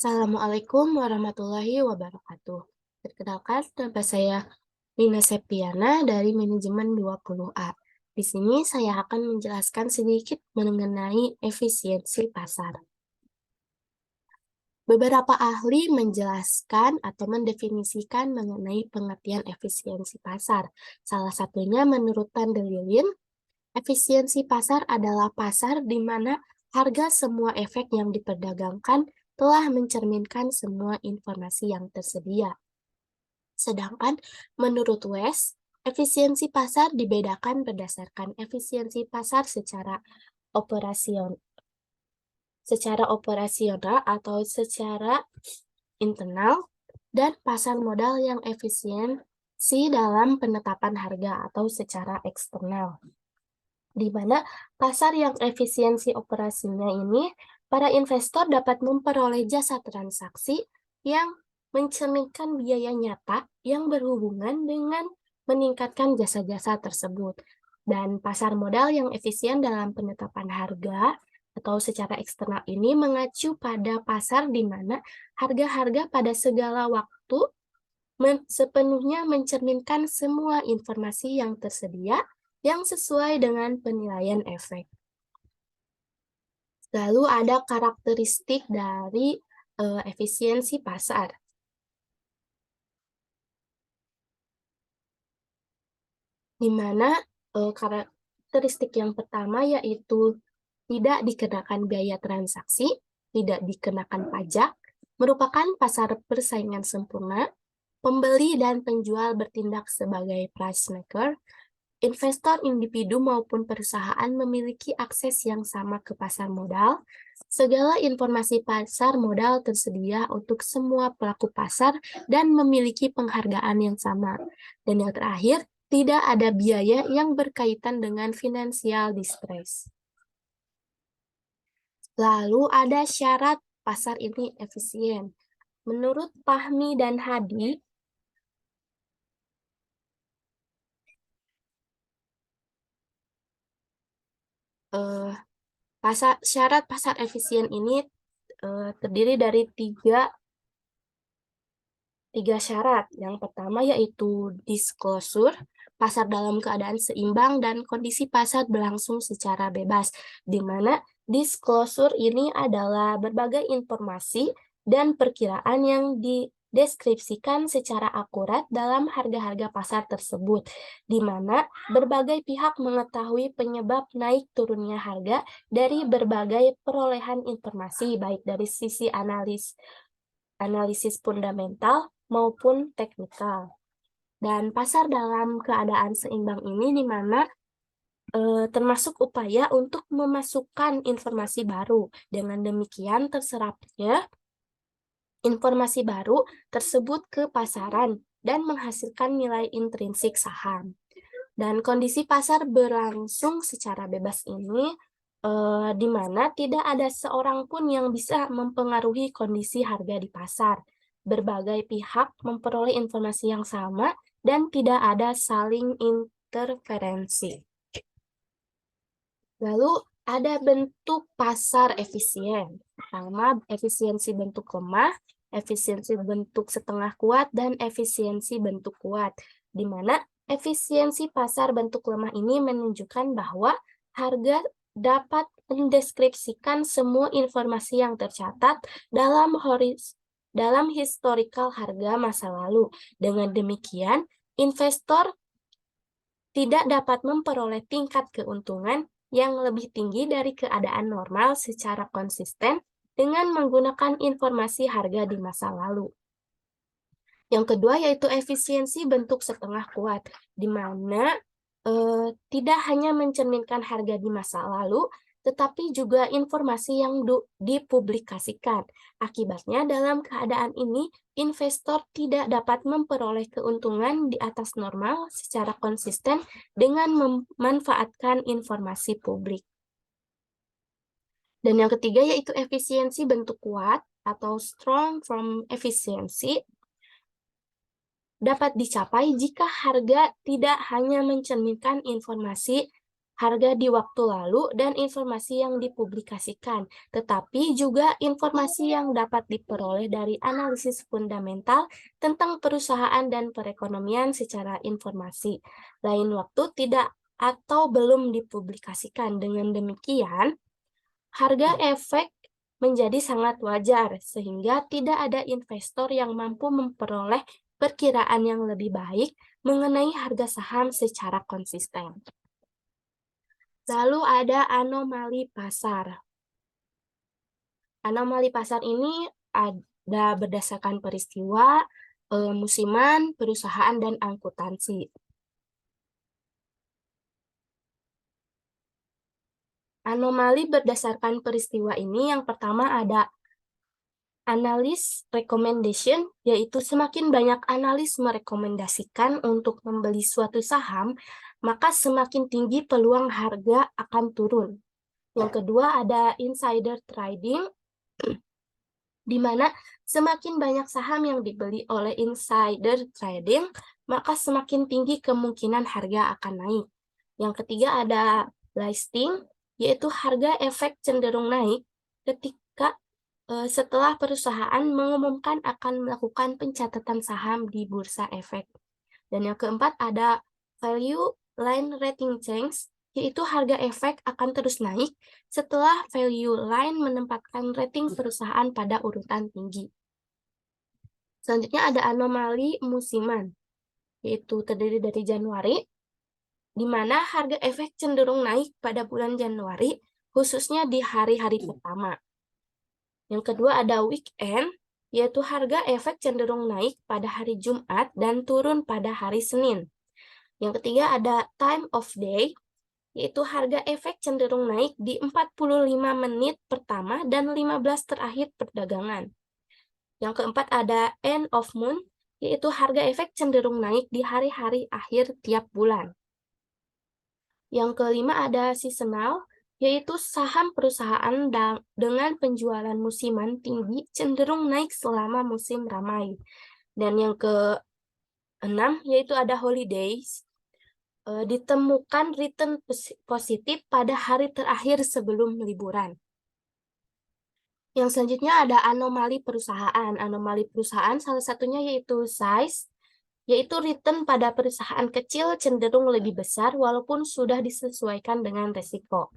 Assalamualaikum warahmatullahi wabarakatuh. Perkenalkan, nama saya Nina Septiana dari Manajemen 20A. Di sini saya akan menjelaskan sedikit mengenai efisiensi pasar. Beberapa ahli menjelaskan atau mendefinisikan mengenai pengertian efisiensi pasar. Salah satunya menurut Van der Leeuwen, efisiensi pasar adalah pasar di mana harga semua efek yang diperdagangkan telah mencerminkan semua informasi yang tersedia. Sedangkan menurut West, efisiensi pasar dibedakan berdasarkan efisiensi pasar secara operasional atau secara internal, dan pasar modal yang efisiensi dalam penetapan harga atau secara eksternal. Di mana pasar yang efisiensi operasinya ini, para investor dapat memperoleh jasa transaksi yang mencerminkan biaya nyata yang berhubungan dengan meningkatkan jasa-jasa tersebut. Dan pasar modal yang efisien dalam penetapan harga atau secara eksternal ini mengacu pada pasar di mana harga-harga pada segala waktu sepenuhnya mencerminkan semua informasi yang tersedia yang sesuai dengan penilaian efek. Lalu ada karakteristik dari efisiensi pasar. Di mana karakteristik yang pertama yaitu tidak dikenakan biaya transaksi, tidak dikenakan pajak, merupakan pasar persaingan sempurna, pembeli dan penjual bertindak sebagai price maker, investor individu maupun perusahaan memiliki akses yang sama ke pasar modal. Segala informasi pasar modal tersedia untuk semua pelaku pasar dan memiliki penghargaan yang sama. Dan yang terakhir, tidak ada biaya yang berkaitan dengan financial distress. Lalu ada syarat pasar ini efisien. Menurut Fahmi dan Hadi, syarat pasar efisien ini terdiri dari tiga syarat. Yang pertama yaitu disclosure, pasar dalam keadaan seimbang dan kondisi pasar berlangsung secara bebas, di mana disclosure ini adalah berbagai informasi dan perkiraan yang dideskripsikan secara akurat dalam harga-harga pasar tersebut, di mana berbagai pihak mengetahui penyebab naik turunnya harga dari berbagai perolehan informasi, baik dari sisi analisis fundamental maupun teknikal. Dan pasar dalam keadaan seimbang ini di mana termasuk upaya untuk memasukkan informasi baru. Dengan demikian terserapnya informasi baru tersebut ke pasaran dan menghasilkan nilai intrinsik saham. Dan kondisi pasar berlangsung secara bebas ini di mana tidak ada seorang pun yang bisa mempengaruhi kondisi harga di pasar. Berbagai pihak memperoleh informasi yang sama dan tidak ada saling interferensi. Lalu ada bentuk pasar efisien. Pertama, efisiensi bentuk lemah, efisiensi bentuk setengah kuat, dan efisiensi bentuk kuat. Di mana efisiensi pasar bentuk lemah ini menunjukkan bahwa harga dapat mendeskripsikan semua informasi yang tercatat dalam historical harga masa lalu. Dengan demikian, investor tidak dapat memperoleh tingkat keuntungan yang lebih tinggi dari keadaan normal secara konsisten dengan menggunakan informasi harga di masa lalu. Yang kedua yaitu efisiensi bentuk setengah kuat, di mana tidak hanya mencerminkan harga di masa lalu, tetapi juga informasi yang dipublikasikan. Akibatnya, dalam keadaan ini, investor tidak dapat memperoleh keuntungan di atas normal secara konsisten dengan memanfaatkan informasi publik. Dan yang ketiga yaitu efisiensi bentuk kuat atau strong form efficiency, dapat dicapai jika harga tidak hanya mencerminkan informasi harga di waktu lalu dan informasi yang dipublikasikan, tetapi juga informasi yang dapat diperoleh dari analisis fundamental tentang perusahaan dan perekonomian secara informasi. Lain waktu tidak atau belum dipublikasikan. Dengan demikian, harga efek menjadi sangat wajar, sehingga tidak ada investor yang mampu memperoleh perkiraan yang lebih baik mengenai harga saham secara konsisten. Lalu ada anomali pasar. Anomali pasar ini ada berdasarkan peristiwa, musiman, perusahaan, dan akuntansi. Anomali berdasarkan peristiwa ini yang pertama ada analis recommendation, yaitu semakin banyak analis merekomendasikan untuk membeli suatu saham, maka semakin tinggi peluang harga akan turun. Yang kedua ada insider trading, di mana semakin banyak saham yang dibeli oleh insider trading, maka semakin tinggi kemungkinan harga akan naik. Yang ketiga ada listing, yaitu harga efek cenderung naik ketika setelah perusahaan mengumumkan akan melakukan pencatatan saham di bursa efek. Dan yang keempat ada value line rating change, yaitu harga efek akan terus naik setelah value line menempatkan rating perusahaan pada urutan tinggi. Selanjutnya ada anomali musiman, yaitu terdiri dari Januari, di mana harga efek cenderung naik pada bulan Januari, khususnya di hari-hari pertama. Yang kedua ada weekend, yaitu harga efek cenderung naik pada hari Jumat dan turun pada hari Senin. Yang ketiga ada time of day, yaitu harga efek cenderung naik di 45 menit pertama dan 15 terakhir perdagangan. Yang keempat ada end of month, yaitu harga efek cenderung naik di hari-hari akhir tiap bulan. Yang kelima ada seasonal, yaitu saham perusahaan dengan penjualan musiman tinggi cenderung naik selama musim ramai. Dan yang keenam yaitu ada holidays, ditemukan return positif pada hari terakhir sebelum liburan. Yang selanjutnya ada anomali perusahaan. Anomali perusahaan salah satunya yaitu size, yaitu return pada perusahaan kecil cenderung lebih besar walaupun sudah disesuaikan dengan risiko.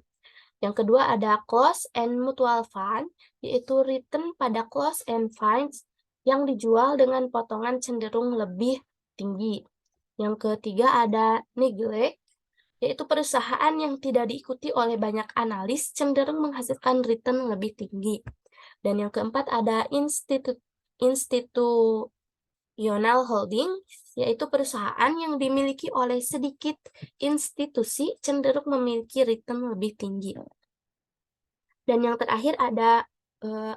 Yang kedua ada closed and mutual fund, yaitu return pada closed and funds yang dijual dengan potongan cenderung lebih tinggi. Yang ketiga ada neglect, yaitu perusahaan yang tidak diikuti oleh banyak analis cenderung menghasilkan return lebih tinggi. Dan yang keempat ada institutional holding, yaitu perusahaan yang dimiliki oleh sedikit institusi cenderung memiliki return lebih tinggi. Dan yang terakhir ada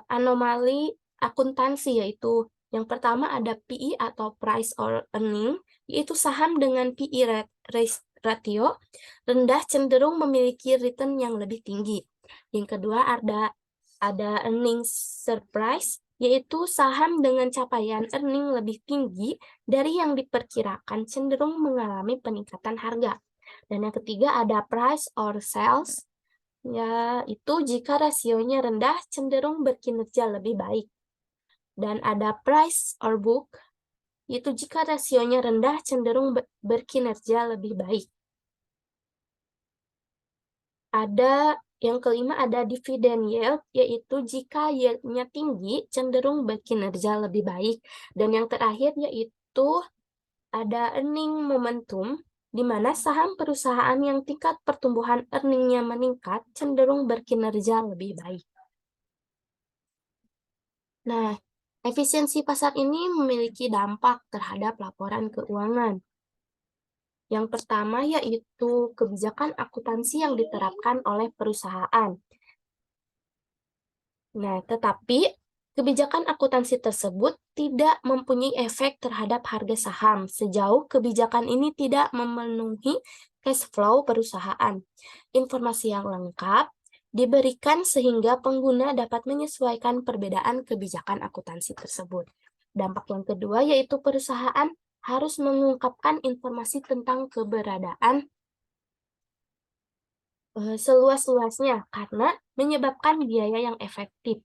anomali akuntansi, yaitu yang pertama ada PE atau price or earning, yaitu saham dengan PE ratio rendah cenderung memiliki return yang lebih tinggi. Yang kedua ada earning surprise, yaitu saham dengan capaian earning lebih tinggi dari yang diperkirakan cenderung mengalami peningkatan harga. Dan yang ketiga ada price or sales, yaitu jika rasionya rendah cenderung berkinerja lebih baik. Dan ada price or book, yaitu jika rasionya rendah cenderung berkinerja lebih baik. Ada yang kelima ada dividend yield, yaitu jika yield-nya tinggi cenderung berkinerja lebih baik. Dan yang terakhir yaitu ada earning momentum, di mana saham perusahaan yang tingkat pertumbuhan earning-nya meningkat cenderung berkinerja lebih baik. Nah, efisiensi pasar ini memiliki dampak terhadap laporan keuangan. Yang pertama yaitu kebijakan akuntansi yang diterapkan oleh perusahaan. Nah, tetapi kebijakan akuntansi tersebut tidak mempunyai efek terhadap harga saham sejauh kebijakan ini tidak memenuhi cash flow perusahaan. Informasi yang lengkap diberikan sehingga pengguna dapat menyesuaikan perbedaan kebijakan akuntansi tersebut. Dampak yang kedua yaitu perusahaan harus mengungkapkan informasi tentang keberadaan seluas-luasnya karena menyebabkan biaya yang efektif,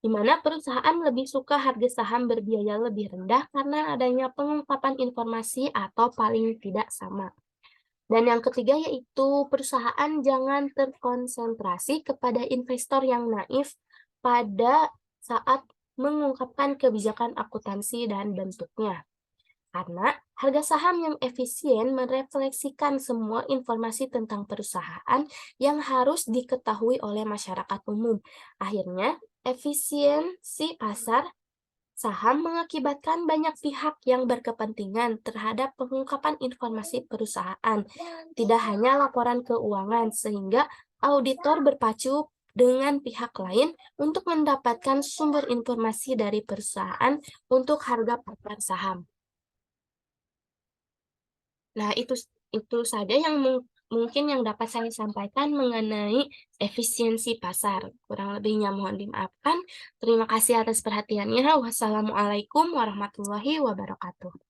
di mana perusahaan lebih suka harga saham berbiaya lebih rendah karena adanya pengungkapan informasi atau paling tidak sama. Dan yang ketiga yaitu perusahaan jangan terkonsentrasi kepada investor yang naif pada saat mengungkapkan kebijakan akuntansi dan bentuknya. Karena harga saham yang efisien merefleksikan semua informasi tentang perusahaan yang harus diketahui oleh masyarakat umum. Akhirnya, efisiensi pasar saham mengakibatkan banyak pihak yang berkepentingan terhadap pengungkapan informasi perusahaan, tidak hanya laporan keuangan, sehingga auditor berpacu dengan pihak lain untuk mendapatkan sumber informasi dari perusahaan untuk harga pasar saham. Nah, itu saja yang mungkin yang dapat saya sampaikan mengenai efisiensi pasar. Kurang lebihnya mohon dimaafkan. Terima kasih atas perhatiannya. Wassalamualaikum warahmatullahi wabarakatuh.